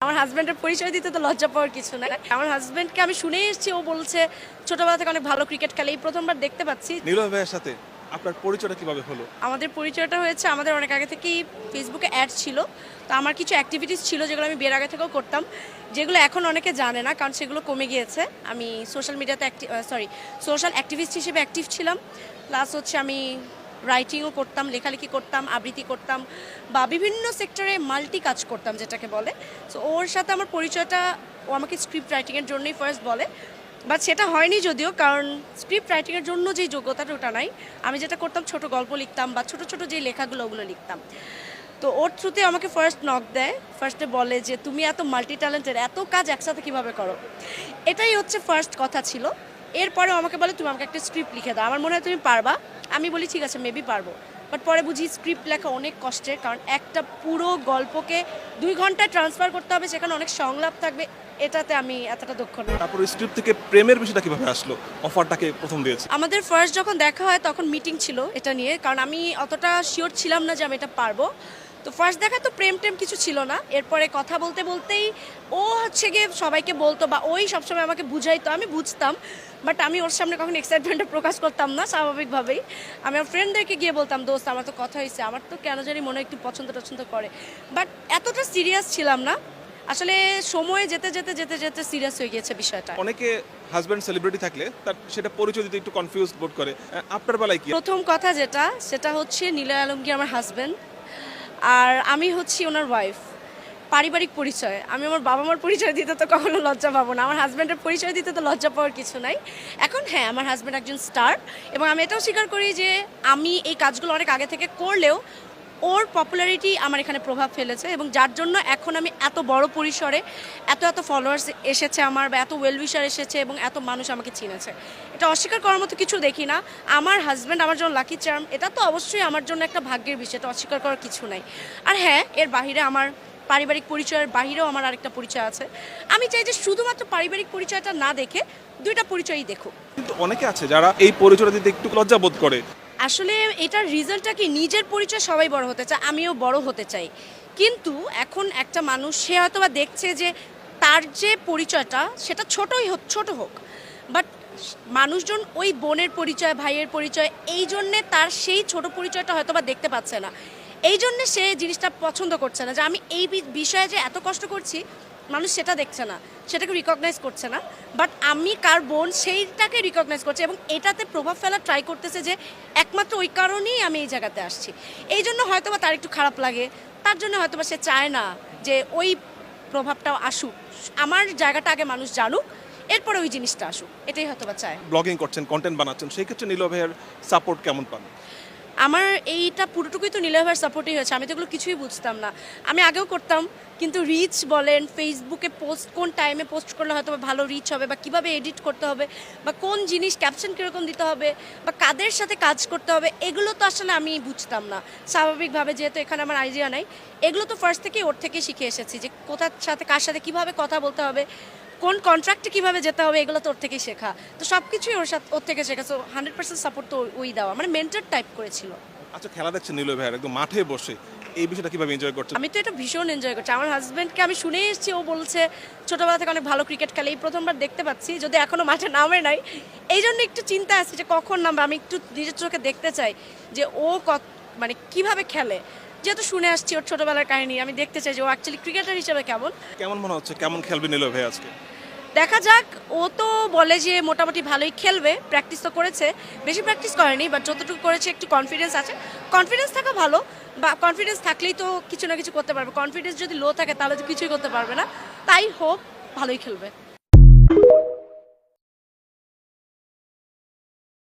আমার হাজবেন্ডের পরিচয় দিতে তো লজ্জা পাওয়ার কিছু নাই। আমার হাজবেন্ডকে আমি শুনেই এসেছি, ও বলছে ছোটবেলা থেকে অনেক ভালো ক্রিকেট খেলে, এই প্রথমবার দেখতে পাচ্ছি। নীলয় ভাইয়ের সাথে আপনার পরিচয়টা কিভাবে হলো? আমাদের পরিচয়টা হয়েছে, আমাদের অনেক আগে থেকেই ফেসবুকে অ্যাড ছিল। তো আমার কিছু অ্যাক্টিভিটিস ছিল যেগুলো আমি বিয়ের আগে থেকেও করতাম, যেগুলো এখন অনেকে জানে না কারণ সেগুলো কমে গিয়েছে। আমি সোশ্যাল মিডিয়াতে সোশ্যাল অ্যাক্টিভিস্ট হিসেবে অ্যাক্টিভ ছিলাম। প্লাস হচ্ছে আমি রাইটিংও করতাম, লেখালেখি করতাম, আবৃত্তি করতাম, বা বিভিন্ন সেক্টরে মাল্টি কাজ করতাম যেটাকে বলে। সো ওর সাথে আমার পরিচয়টা, ও আমাকে স্ক্রিপ্ট রাইটিংয়ের জন্যই ফার্স্ট বলে, বাট সেটা হয়নি যদিও, কারণ স্ক্রিপ্ট রাইটিংয়ের জন্য যেই যোগ্যতাটা ওটা নাই। আমি যেটা করতাম ছোট গল্প লিখতাম বা ছোট ছোট যেই লেখাগুলো ওগুলো লিখতাম। তো ওর থ্রুতে আমাকে ফার্স্ট নক দেয়, ফার্স্টে বলে যে তুমি এত মাল্টি ট্যালেন্টেড, এত কাজ একসাথে কীভাবে করো। এটাই হচ্ছে ফার্স্ট কথা ছিল। এরপরেও আমাকে বলে তুমি আমাকে একটা স্ক্রিপ্ট লিখে দাও, আমার মনে হয় তুমি পারবা। আমি বলি ঠিক আছে, মেবি পারবো। বাট পরে বুঝি স্ক্রিপ্ট লেখা অনেক কষ্টের, কারণ একটা পুরো গল্পকে 2 ঘন্টায় ট্রান্সফার করতে হবে, সেখানে অনেক সংলাপ থাকবে। এটাতে আমি এতটা দক্ষ না। তারপর স্ক্রিপ্ট থেকে প্রেমের বিষয়টা কিভাবে আসলো? অফারটাকে প্রথম দিয়েছে আমাদের ফার্স্ট যখন দেখা হয় তখন মিটিং ছিল এটা নিয়ে, কারণ আমি অতটা শিওর ছিলাম না যে আমি এটা পারবো। তো ফার্স্ট দেখা তো প্রেম টেম কিছু ছিল না। এরপরে কথা বলতে বলতেই ও হচ্ছে গিয়ে সবাইকে বলতো, বা ওই সবসময় আমাকে বুঝাইতো, আমি বুঝতাম। বাট আমি ওর সামনে কখনো এক্সাইটমেন্টটা প্রকাশ করতাম না, স্বাভাবিকভাবেই। আমি আমার ফ্রেন্ডদেরকে গিয়ে বলতাম দোস্ত আমার তো কথা হয়েছে, আমার তো কেন জানি মনে একটু পছন্দ টছন্দ করে। বাট এতটা সিরিয়াস ছিলাম না আসলে। সময় যেতে যেতে যেতে যেতে সিরিয়াস হয়ে গিয়েছে বিষয়টা। অনেকে হাজব্যান্ড সেলিব্রিটি থাকলে তার সেটা পরিচয় দিতে একটু কনফিউজ বোধ করে, আপনার বেলায় কি? প্রথম কথা যেটা, সেটা হচ্ছে নিলয় আলমগীর আমার হাজব্যান্ড, আর আমি হচ্ছি ওনার ওয়াইফ। পারিবারিক পরিচয়, আমি আমার বাবা মার পরিচয় দিতে তো কখনো লজ্জা পাবো না, আমার হাজব্যান্ডের পরিচয় দিতে তো লজ্জা পাওয়ার কিছু নাই। এখন হ্যাঁ, আমার হাজব্যান্ড একজন স্টার, এবং আমি এটাও স্বীকার করি যে আমি এই কাজগুলো অনেক আগে থেকে করলেও ওর পপুলারিটি আমার এখানে প্রভাব ফেলেছে, এবং যার জন্য এখন আমি এত বড় পরিসরে এত এত ফলোয়ার্স এসেছে আমার, বা এত ওয়েলউইশার এসেছে, এবং এত মানুষ আমাকে চিনেছে। এটা অস্বীকার করার মতো কিছু দেখি না। আমার হাজব্যান্ড আমার জন্য লাকি চার্ম, এটা তো অবশ্যই আমার জন্য একটা ভাগ্যের বিষয়, এটা অস্বীকার করার কিছু নাই। আর হ্যাঁ, এর বাহিরে আমার পারিবারিক পরিচয়ের বাহিরেও আমার আরেকটা পরিচয় আছে। আমি চাই যে শুধুমাত্র পারিবারিক পরিচয়টা না দেখে দুইটা পরিচয়ই দেখুক। কিন্তু অনেকে আছে যারা এই পরিচয়টা দিতে একটু লজ্জা বোধ করে। আসলে এটার রিজনটা কি, নিজের পরিচয় সবাই বড় হতে চায়, আমিও বড় হতে চাই। কিন্তু এখন একটা মানুষ, সে হয়তো বা দেখছে যে তার যে পরিচয়টা সেটা ছোট হোক, বাট মানুষজন ওই বোনের পরিচয়, ভাইয়ের পরিচয়, এই জন্যে তার সেই ছোট পরিচয়টা হয়তো বা দেখতে পাচ্ছে না। এই জন্যে সে জিনিসটা পছন্দ করছে না, যে আমি এই বিষয়ে যে এত কষ্ট করছি মানুষ সেটা দেখছে না, সেটাকে রিকগনাইজ করছে না। বাট আমি কার বোন সেইটাকে রিকগনাইজ করছে, এবং এটাতে প্রভাব ফেলা ট্রাই করতেছে, যে একমাত্র ওই কারণেই আমি এই জায়গাতে আসছি। এই জন্য হয়তো বা তার একটু খারাপ লাগে, তার জন্য হয়তো বা সে চায় না যে ওই প্রভাবটাও আসুক। আমার জায়গাটা আগে মানুষ জানুক, এরপরে ওই জিনিসটা আসুক, এটাই হয়তো বা চায়। ব্লগিং করছেন, কন্টেন্ট বানাচ্ছেন, সেই ক্ষেত্রে নীলয় ভাইয়ের সাপোর্ট কেমন পান? আমার এইটা পুরোটুকুই তো নিলয় ভাইয়ের সাপোর্টই হয়েছে, আমি তো এগুলো কিছুই বুঝতাম না। আমি আগেও করতাম, কিন্তু রিচ বলেন, ফেসবুকে পোস্ট কোন টাইমে পোস্ট করলে হয়তো ভালো রিচ হবে, বা কীভাবে এডিট করতে হবে, বা কোন জিনিস ক্যাপশন কীরকম দিতে হবে, বা কাদের সাথে কাজ করতে হবে, এগুলো তো আসলে আমি বুঝতাম না স্বাভাবিকভাবে, যেহেতু এখানে আমার আইডিয়া নাই। এগুলো তো ফার্স্ট থেকেই ওর থেকেই শিখে এসেছি, যে কোথার সাথে কার সাথে কীভাবে কথা বলতে হবে, কোন কন্ট্রাক্টে কীভাবে যেতে হবে, এগুলো তো ওর থেকেই শেখা। তো সব কিছুই ওর থেকে শেখা। সো 100% সাপোর্ট তো ওই দেওয়া, মানে মেন্টর টাইপ করেছিল। আচ্ছা, খেলা দেখছেন নীলয় ভাইয়ের একদম মাঠে বসে, এই বিষয়টা কিভাবে এনজয় করছেন? আমি তো এটা ভীষণ এনজয় করছি। আমার হাজব্যান্ডকে আমি শুনেই এসেছি, ও বলছে ছোটবেলা থেকে অনেক ভালো ক্রিকেট খেলে, এই প্রথমবার দেখতে পাচ্ছি, যদি এখনো মাঠে নামে নাই। এই জন্য একটু চিন্তা আছে যে কখন নামবে, আমি একটু নিজের চোখে দেখতে চাই যে ও মানে কিভাবে খেলে। যেহেতু শুনে আসছি ওর ছোটবেলার কাহিনী, আমি দেখতে চাই যে ও অ্যাকচুয়ালি ক্রিকেটার হিসেবে কেমন মনে হচ্ছে, কেমন খেলবে নীলয় ভাই আজকে? দেখা যাক। ও তো বলে যে মোটামুটি ভালোই খেলবে, প্র্যাকটিস তো করেছে, বেশি প্র্যাকটিস করেনি, বাট যতটুকু করেছে একটু কনফিডেন্স আছে। কনফিডেন্স থাকা ভালো, বা কনফিডেন্স থাকলেই তো কিছু না কিছু করতে পারবে। কনফিডেন্স যদি লো থাকে তাহলে তো কিছুই করতে পারবে না। তাই হোপ ভালোই খেলবে।